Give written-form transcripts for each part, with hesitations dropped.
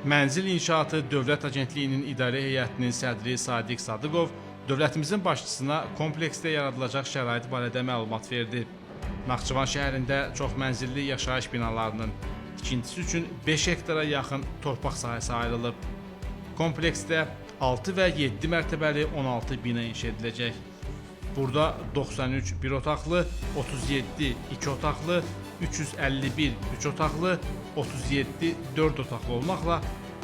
Mənzil İnşaatı Dövlət Agentliyinin İdarə Heyətinin sədri Sadiq Sadıqov dövlətimizin başçısına kompleksdə yaradılacaq şərait barədə məlumat verdi. Naxçıvan şəhərində çox mənzilli yaşayış binalarının tikintisi üçün 5 hektara yaxın torpaq sahəsi ayrılıb. Kompleksdə 6 və 7 mərtəbəli 16 bina inşa ediləcək. Burada 93 bir otaqlı, 37 2 otaqlı, 351 3 otaqlı, 37 4 otaqlı olmaqla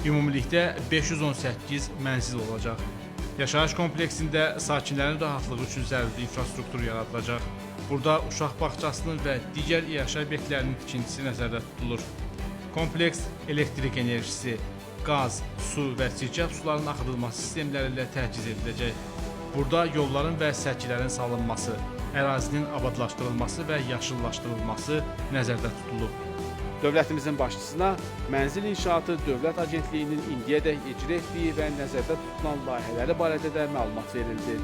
ümumilikdə 518 mənzil olacaq. Yaşayış kompleksində sakinlərin rahatlığı üçün zəruri infrastruktur yaradılacaq. Burada uşaq bağçasının və digər yaşayış obyektlərinin tikintisi nəzərdə tutulur. Kompleks elektrik enerjisi, qaz, su və çirkəb sularının axıdılması sistemləri ilə təchiz ediləcək. Burada yolların və sərkilərin salınması, ərazinin abadlaşdırılması və yaşıllaşdırılması nəzərdə tutulub. Dövlətimizin başçısına Mənzil İnşaatı Dövlət Agentliyinin indiyədək icra etdiyi və nəzərdə tutulan layihələri barədə də məlumat verildi.